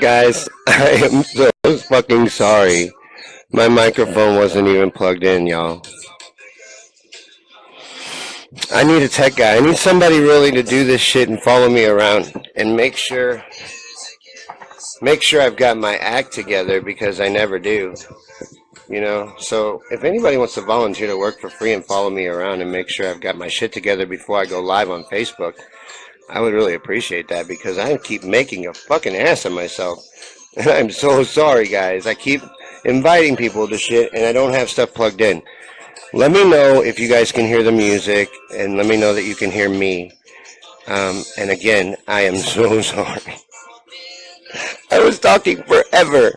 Guys, I am so fucking sorry. My microphone wasn't even plugged in, y'all. I need a tech guy. I need somebody really to do this shit and follow me around and make sure I've got my act together because I never do. So if anybody wants to volunteer to work for free and follow me around and make sure I've got my shit together before I go live on Facebook, I would really appreciate that because I keep making a fucking ass of myself. And I'm so sorry, guys. I keep inviting people to shit and I don't have stuff plugged in. Let me know if you guys can hear the music and let me know that you can hear me. And again, I am so sorry. I was talking forever.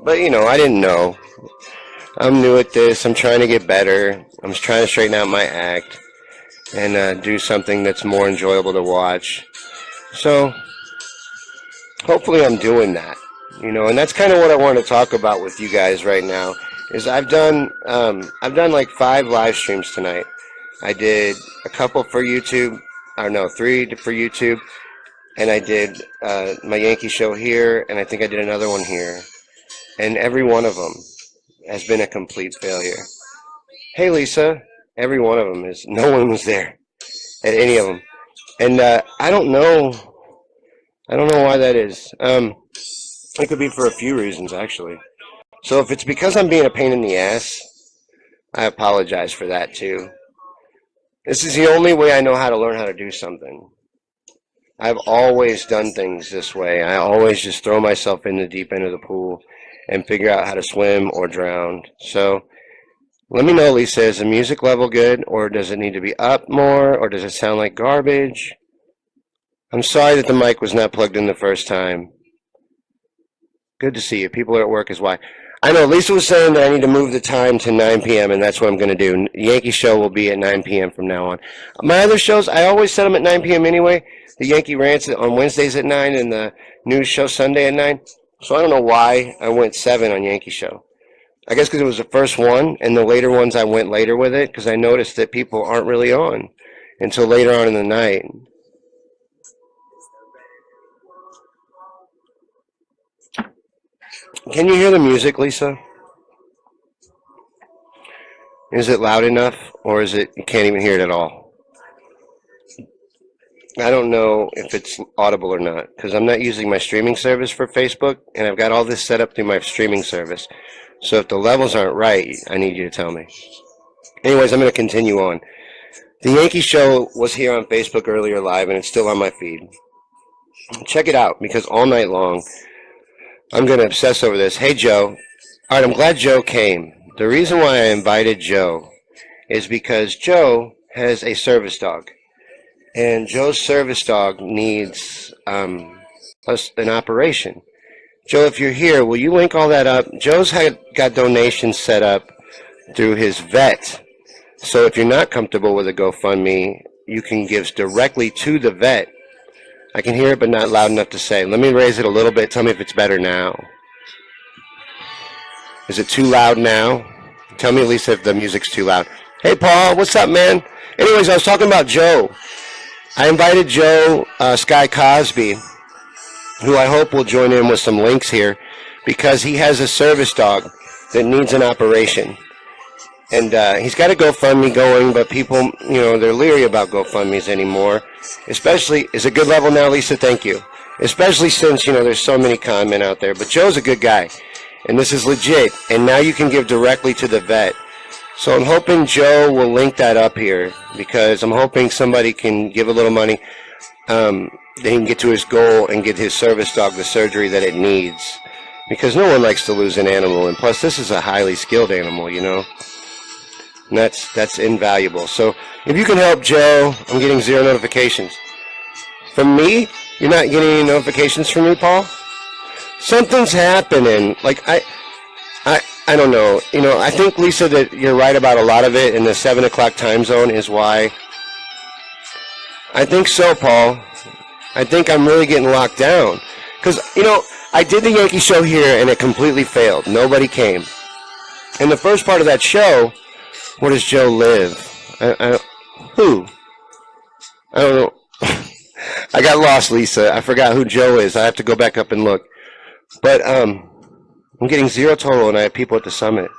But I didn't know. I'm new at this. I'm trying to get better. I'm just trying to straighten out my act and do something that's more enjoyable to watch. So hopefully I'm doing that. And that's kind of what I want to talk about with you guys right now. Is I've done like 5 live streams tonight. I did a couple for YouTube, or no, 3 for YouTube, and I did my Yankee show here, and I think I did another one here. And every one of them has been a complete failure. Hey, Lisa. Every one of them is. No one was there at any of them. And I don't know. I don't know why that is. It could be for a few reasons, actually. So if it's because I'm being a pain in the ass, I apologize for that, too. This is the only way I know how to learn how to do something. I've always done things this way. I always just throw myself in the deep end of the pool and figure out how to swim or drown. So let me know, Lisa, is the music level good, or does it need to be up more, or does it sound like garbage? I'm sorry that the mic was not plugged in the first time. Good to see you. People are at work is why. I know Lisa was saying that I need to move the time to 9 p.m., and that's what I'm going to do. Yankee show will be at 9 p.m. from now on. My other shows, I always set them at 9 p.m. anyway. The Yankee Rants on Wednesdays at 9 and the news show Sunday at 9. So I don't know why I went 7 on Yankee show. I guess because it was the first one, and the later ones I went later with it because I noticed that people aren't really on until later on in the night. Can you hear the music, Lisa? Is it loud enough, or is it you can't even hear it at all? I don't know if it's audible or not because I'm not using my streaming service for Facebook, and I've got all this set up through my streaming service. So if the levels aren't right, I need you to tell me. Anyways, I'm going to continue on. The Yankee Show was here on Facebook earlier live, and it's still on my feed. Check it out because all night long, I'm going to obsess over this. Hey, Joe. All right, I'm glad Joe came. The reason why I invited Joe is because Joe has a service dog. And Joe's service dog needs an operation. Joe, if you're here, will you link all that up? Joe's got donations set up through his vet. So if you're not comfortable with a GoFundMe, you can give directly to the vet. I can hear it, but not loud enough to say. Let me raise it a little bit. Tell me if it's better now. Is it too loud now? Tell me, Lisa, if the music's too loud. Hey, Paul, what's up, man? Anyways, I was talking about Joe. I invited Joe Sky Cosby, who I hope will join in with some links here, because he has a service dog that needs an operation. And he's got a GoFundMe going, but people, they're leery about GoFundMes anymore. Especially, is it good level now, Lisa? Thank you. Especially since, there's so many con men out there. But Joe's a good guy, and this is legit. And now you can give directly to the vet. So I'm hoping Joe will link that up here, because I'm hoping somebody can give a little money. That he can get to his goal and get his service dog the surgery that it needs. Because no one likes to lose an animal. And plus, this is a highly skilled animal, And that's invaluable. So if you can help Joe, I'm getting 0 notifications. From me? You're not getting any notifications from me, Paul? Something's happening. Like, I don't know. I think, Lisa, that you're right about a lot of it, and the 7 o'clock time zone is why. I think so, Paul. I think I'm really getting locked down. Because, I did the Yankee show here, and it completely failed. Nobody came. And the first part of that show, where does Joe live? Who? I don't know. I got lost, Lisa. I forgot who Joe is. I have to go back up and look. But I'm getting 0 total, and I have people at the summit.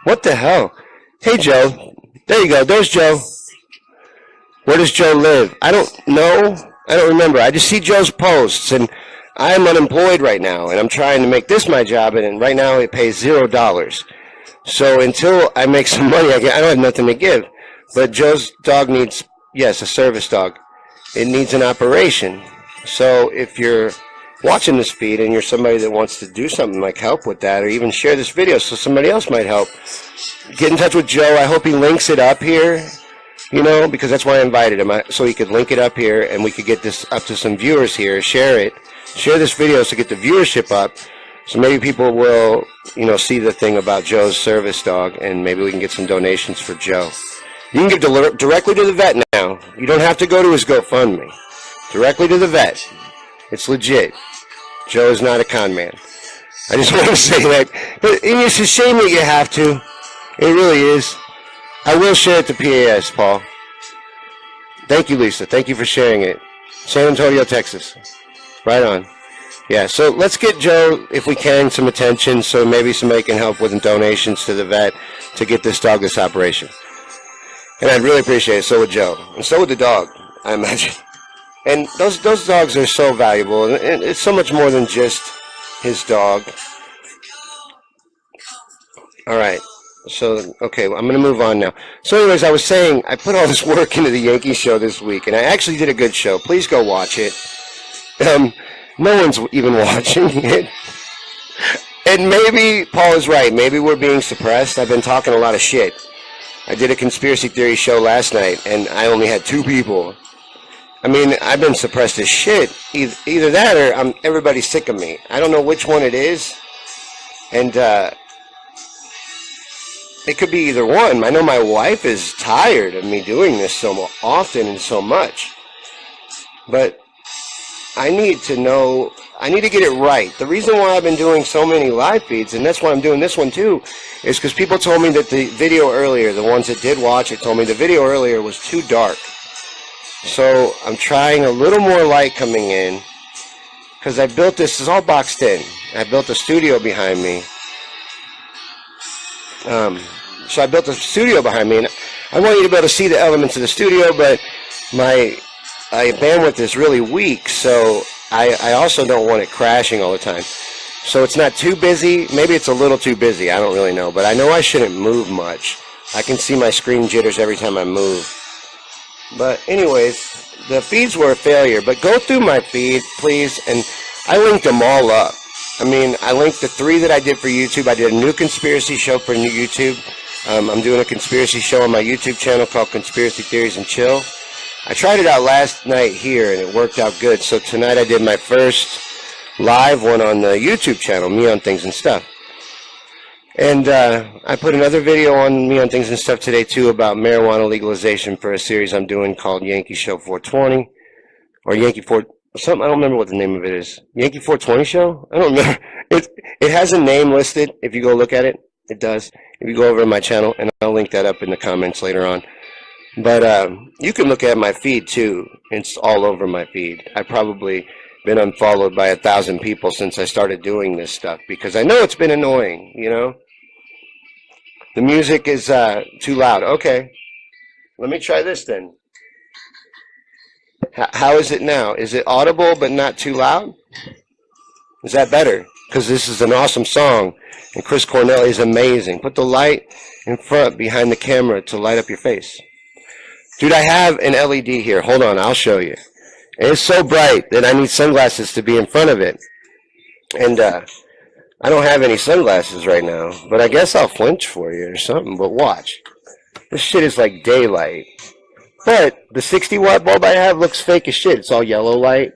What the hell? Hey, Joe. There you go. There's Joe. Where does Joe live? I don't know. I don't remember. I just see Joe's posts, and I'm unemployed right now, and I'm trying to make this my job, and right now it pays $0. So until I make some money, I don't have nothing to give. But Joe's dog needs, yes, a service dog. It needs an operation. So if you're watching this feed and you're somebody that wants to do something like help with that, or even share this video so somebody else might help, get in touch with Joe. I hope he links it up here, you know, because that's why I invited him, so he could link it up here and we could get this up to some viewers here. Share it. Share this video to get the viewership up, so maybe people will, you know, see the thing about Joe's service dog, and maybe we can get some donations for Joe. You can give directly to the vet now. You don't have to go to his GoFundMe. Directly to the vet. It's legit. Joe is not a con man. I just want to say that. But it's a shame that you have to. It really is. I will share it to PAS, Paul. Thank you, Lisa. Thank you for sharing it. San Antonio, Texas. Right on. Yeah, so let's get Joe, if we can, some attention, so maybe somebody can help with donations to the vet to get this dog this operation. And I'd really appreciate it. So would Joe. And so would the dog, I imagine. And those dogs are so valuable. And it's so much more than just his dog. All right. So, okay, I'm going to move on now. So anyways, I was saying, I put all this work into the Yankee show this week, and I actually did a good show. Please go watch it. No one's even watching it. And maybe Paul is right. Maybe we're being suppressed. I've been talking a lot of shit. I did a conspiracy theory show last night, and I only had 2 people. I mean, I've been suppressed as shit. Either that or everybody's sick of me. I don't know which one it is. And it could be either one. I know my wife is tired of me doing this so often and so much. But I need to know, I need to get it right. The reason why I've been doing so many live feeds, and that's why I'm doing this one too, is because people told me that the video earlier, the ones that did watch it, told me the video earlier was too dark. So I'm trying a little more light coming in, because I built this is all boxed in. I built a studio behind me. So I built a studio behind me, and I want you to be able to see the elements of the studio, but my bandwidth is really weak, so I also don't want it crashing all the time. So it's not too busy. Maybe it's a little too busy. I don't really know, but I know I shouldn't move much. I can see my screen jitters every time I move. But anyways, the feeds were a failure, but go through my feed, please, and I linked them all up. I mean, I linked the 3 that I did for YouTube. I did a new conspiracy show for new YouTube. I'm doing a conspiracy show on my YouTube channel called Conspiracy Theories and Chill. I tried it out last night here, and it worked out good. So tonight I did my first live one on the YouTube channel, Me on Things and Stuff. And I put another video on Me on Things and Stuff today, too, about marijuana legalization for a series I'm doing called Yankee Show 420, or Yankee 4... something, I don't remember what the name of it is. Yankee 420 Show? I don't remember. It has a name listed. If you go look at it, it does. If you go over to my channel, and I'll link that up in the comments later on. But you can look at my feed, too. It's all over my feed. I've probably been unfollowed by 1,000 people since I started doing this stuff, because I know it's been annoying, you know? The music is too loud. Okay. Let me try this then. How is it now? Is it audible but not too loud? Is that better? Because this is an awesome song, and Chris Cornell is amazing. Put the light in front behind the camera to light up your face. Dude, I have an LED here. Hold on, I'll show you. And it's so bright that I need sunglasses to be in front of it. And I don't have any sunglasses right now, but I guess I'll flinch for you or something. But watch. This shit is like daylight. But the 60-watt bulb I have looks fake as shit. It's all yellow light.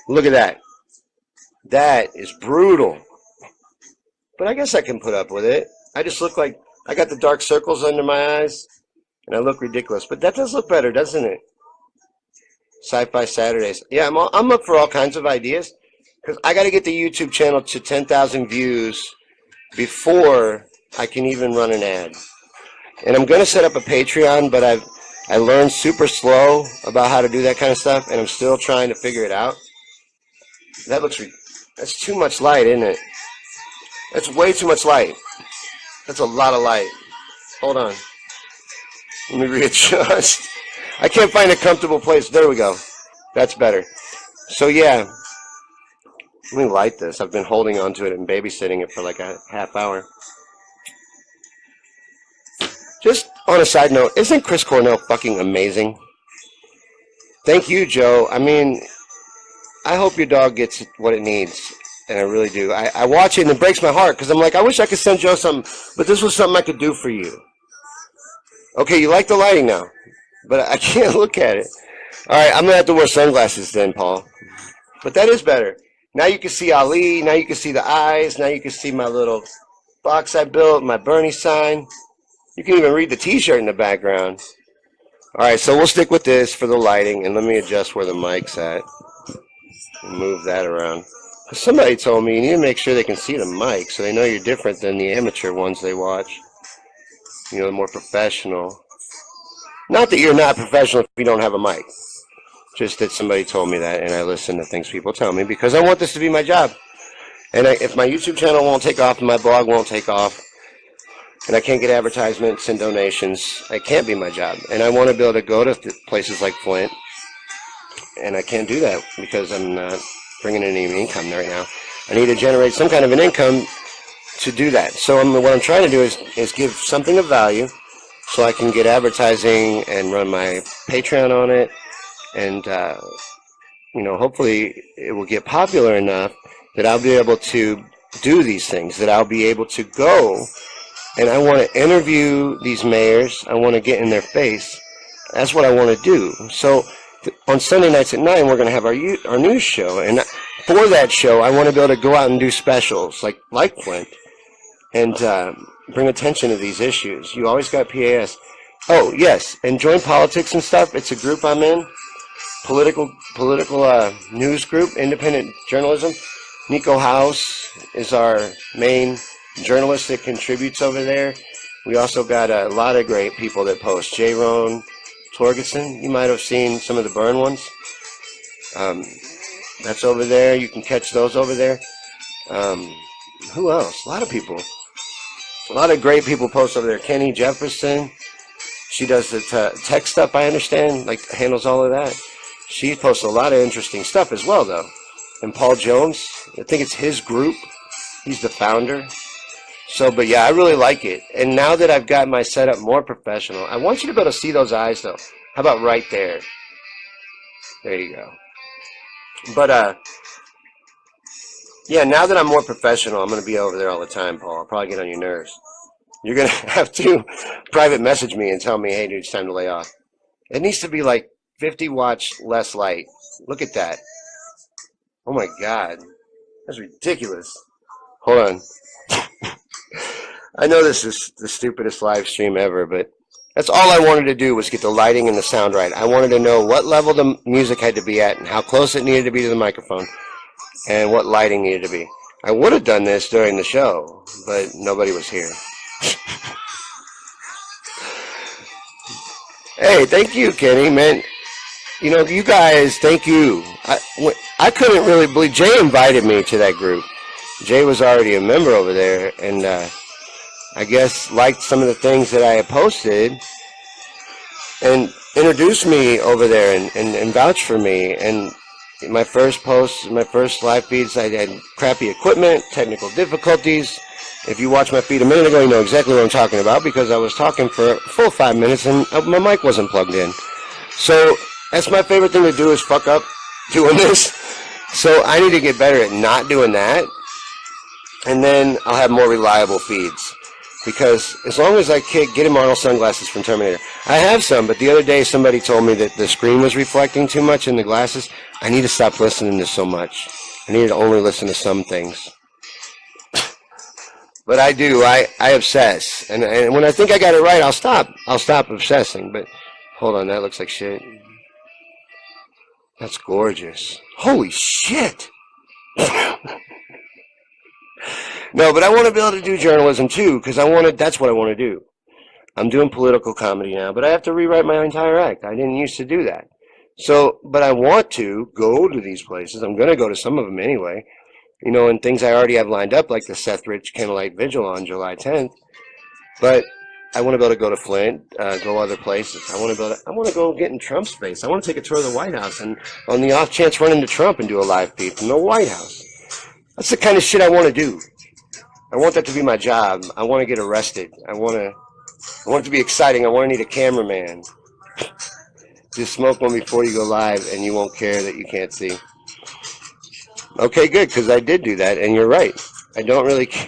Look at that. That is brutal. But I guess I can put up with it. I just look like I got the dark circles under my eyes, and I look ridiculous. But that does look better, doesn't it? Sci-Fi Saturdays. Yeah, I'm up for all kinds of ideas, because I got to get the YouTube channel to 10,000 views before I can even run an ad. And I'm going to set up a Patreon, but I've I learned super slow about how to do that kind of stuff, and I'm still trying to figure it out. That's too much light, isn't it? That's way too much light. That's a lot of light. Hold on. Let me readjust. I can't find a comfortable place. There we go. That's better. So yeah, let me light this. I've been holding on to it and babysitting it for like a half hour. Just on a side note, isn't Chris Cornell fucking amazing? Thank you, Joe. I mean, I hope your dog gets what it needs, and I really do. I watch it and it breaks my heart because I'm like, I wish I could send Joe something, but this was something I could do for you. Okay, you like the lighting now, but I can't look at it. All right, I'm going to have to wear sunglasses then, Paul. But that is better. Now you can see Ali. Now you can see the eyes. Now you can see my little box I built, my Bernie sign. You can even read the t-shirt in the background. All right, so we'll stick with this for the lighting, and let me adjust where the mic's at. Move that around. Somebody told me you need to make sure they can see the mic so they know you're different than the amateur ones they watch. You know, the more professional. Not that you're not professional if you don't have a mic. Just that somebody told me that, and I listen to things people tell me because I want this to be my job. And if my YouTube channel won't take off and my blog won't take off, and I can't get advertisements and donations, it can't be my job. And I want to be able to go to places like Flint, and I can't do that because I'm not bringing in any income right now. I need to generate some kind of an income to do that. So what I'm trying to do is give something of value so I can get advertising and run my Patreon on it. And, hopefully it will get popular enough that I'll be able to do these things, that I'll be able to go. And I want to interview these mayors. I want to get in their face. That's what I want to do. So on Sunday nights at 9, we're going to have our news show. And for that show, I want to be able to go out and do specials like Flint and bring attention to these issues. You always got PAS. Oh, yes, and join politics and stuff. It's a group I'm in. Political news group, independent journalism. Nico House is our main journalist that contributes over there. We also got a lot of great people that post. J. Roan Torgerson, you might have seen some of the burn ones. That's over there. You can catch those over there. Who else? A lot of people. A lot of great people post over there. Kenny Jefferson. She does the tech stuff, I understand, handles all of that. She posts a lot of interesting stuff as well, though. And Paul Jones, I think it's his group. He's the founder. So, but yeah, I really like it. And now that I've got my setup more professional, I want you to be able to see those eyes, though. How about right there? There you go. But, yeah, now that I'm more professional, I'm going to be over there all the time, Paul. I'll probably get on your nerves. You're going to have to private message me and tell me, hey, dude, it's time to lay off. It needs to be like 50 watts less light. Look at that. Oh, my God. That's ridiculous. Hold on. I know this is the stupidest live stream ever, but that's all I wanted to do was get the lighting and the sound right. I wanted to know what level the music had to be at and how close it needed to be to the microphone and what lighting needed to be. I would have done this during the show, but nobody was here. Hey, thank you, Kenny, man. You know, you guys, thank you. I couldn't really believe, Jay invited me to that group. Jay was already a member over there, and I guess liked some of the things that I had posted and introduced me over there and vouched for me. And my first posts, my first live feeds, I had crappy equipment, technical difficulties. If you watched my feed a minute ago, you know exactly what I'm talking about because I was talking for a full 5 minutes and my mic wasn't plugged in. So that's my favorite thing to do is fuck up doing this. So I need to get better at not doing that. And then I'll have more reliable feeds. Because as long as I get him Arnold sunglasses from Terminator, I have some, but the other day somebody told me that the screen was reflecting too much in the glasses. I need to stop listening to so much. I need to only listen to some things. But I do. I obsess. And when I think I got it right, I'll stop. I'll stop obsessing. But hold on, that looks like shit. That's gorgeous. Holy shit. No, but I want to be able to do journalism too, because that's what I want to do. I'm doing political comedy now, but I have to rewrite my entire act. I didn't used to do that. So, but I want to go to these places. I'm going to go to some of them anyway. And things I already have lined up, like the Seth Rich Candlelight Vigil on July 10th. But I want to be able to go to Flint, go other places. I want to go get in Trump's face. I want to take a tour of the White House and, on the off chance, run into Trump and do a live feed from the White House. That's the kind of shit I want to do. I want that to be my job. I want to get arrested. I want it to be exciting. I want to need a cameraman. Just smoke one before you go live, and you won't care that you can't see. Okay, good, because I did do that, and you're right. I don't really care.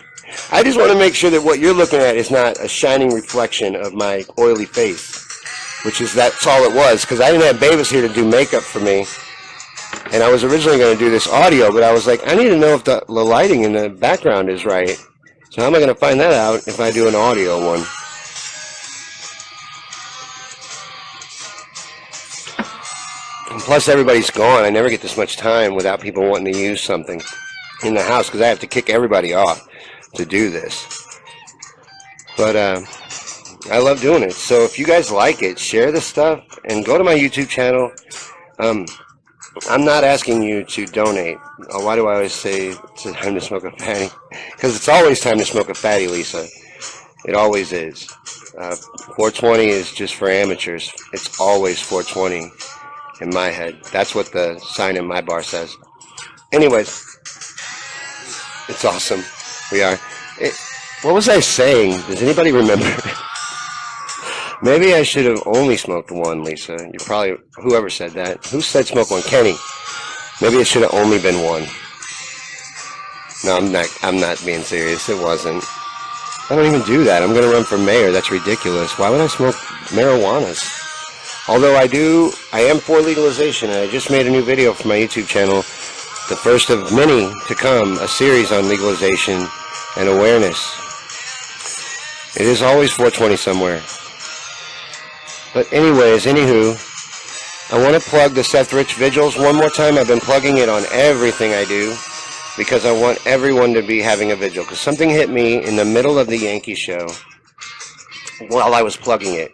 I just want to make sure that what you're looking at is not a shining reflection of my oily face, that's all it was, because I didn't have Bavis here to do makeup for me, and I was originally going to do this audio, but I was like, I need to know if the lighting in the background is right. So how am I going to find that out if I do an audio one? And plus, everybody's gone. I never get this much time without people wanting to use something in the house, because I have to kick everybody off to do this. But I love doing it. So if you guys like it, share the stuff and go to my YouTube channel. I'm not asking you to donate. Why do I always say it's time to smoke a fatty? Because it's always time to smoke a fatty, Lisa. It always is. 420 is just for amateurs. It's always 420 in my head. That's what the sign in my bar says. Anyways, it's awesome. We are. What was I saying? Does anybody remember? Maybe I should have only smoked one, Lisa. You probably, whoever said that. Who said smoke one? Kenny. Maybe it should have only been one. No, I'm not being serious. It wasn't. I don't even do that. I'm going to run for mayor. That's ridiculous. Why would I smoke marijuanas? Although I am for legalization, and I just made a new video for my YouTube channel, the first of many to come, a series on legalization and awareness. It is always 420 somewhere. But anyways, anywho, I want to plug the Seth Rich Vigils one more time. I've been plugging it on everything I do because I want everyone to be having a vigil. Because something hit me in the middle of the Yankee show while I was plugging it.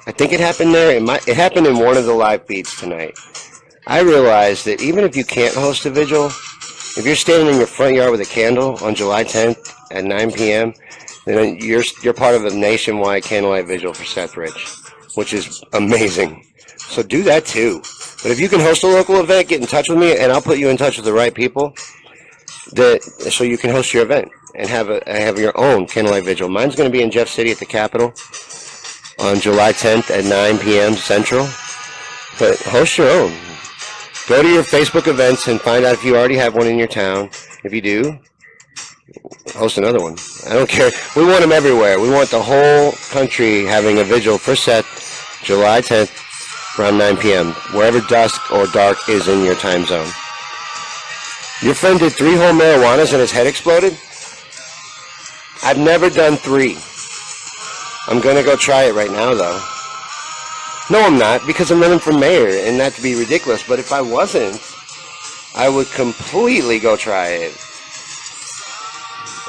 I think it happened there. It happened in one of the live feeds tonight. I realized that even if you can't host a vigil, if you're standing in your front yard with a candle on July 10th at 9 p.m., then you're part of a nationwide candlelight vigil for Seth Rich, which is amazing. So do that too. But if you can host a local event, get in touch with me, and I'll put you in touch with the right people so you can host your event and have your own candlelight vigil. Mine's going to be in Jeff City at the Capitol on July 10th at 9 p.m. Central. But host your own. Go to your Facebook events and find out if you already have one in your town. If you do, host another one. I don't care. We want them everywhere. We want the whole country having a vigil for Seth, July 10th, around 9 p.m., wherever dusk or dark is in your time zone. Your friend did 3 whole marijuanas and his head exploded? I've never done 3. I'm going to go try it right now, though. No, I'm not, because I'm running for mayor, and not to be ridiculous, but if I wasn't, I would completely go try it.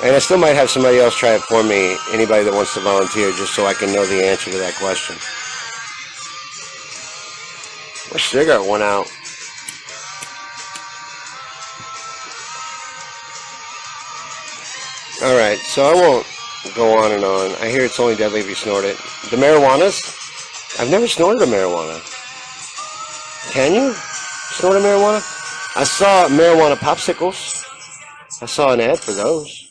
And I still might have somebody else try it for me, anybody that wants to volunteer, just so I can know the answer to that question. My cigarette went out. Alright, so I won't go on and on. I hear it's only deadly if you snort it. The marijuanas? I've never snorted a marijuana. Can you snort a marijuana? I saw marijuana popsicles. I saw an ad for those.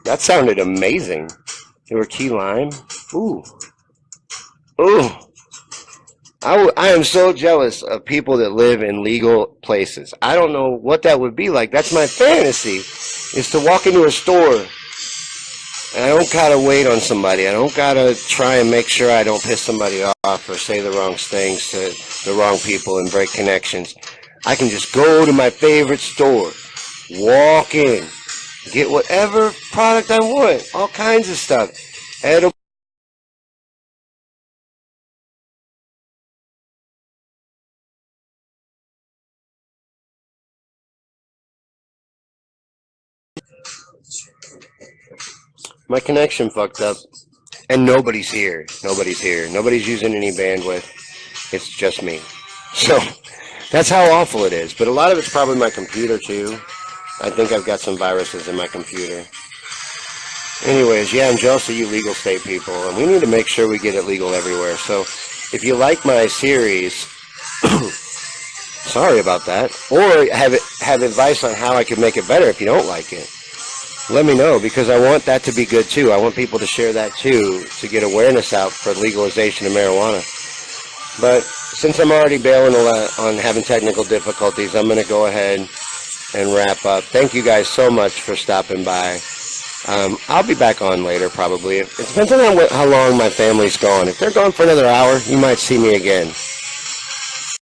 That sounded amazing. They were key lime. Ooh. Ooh. I am so jealous of people that live in legal places. I don't know what that would be like. That's my fantasy, is to walk into a store and I don't gotta wait on somebody. I don't gotta try and make sure I don't piss somebody off or say the wrong things to the wrong people and break connections. I can just go to my favorite store, walk in, get whatever product I want, all kinds of stuff. Edible. My connection fucked up. And nobody's here. Nobody's here. Nobody's using any bandwidth. It's just me. So that's how awful it is. But a lot of it's probably my computer, too. I think I've got some viruses in my computer. Anyways, yeah, I'm jealous of you legal state people. And we need to make sure we get it legal everywhere. So if you like my series, sorry about that. Or have advice on how I can make it better if you don't like it. Let me know, because I want that to be good, too. I want people to share that, too, to get awareness out for legalization of marijuana. But since I'm already bailing a lot on having technical difficulties, I'm going to go ahead and wrap up. Thank you guys so much for stopping by. I'll be back on later, probably. It depends on how long my family's gone. If they're gone for another hour, you might see me again.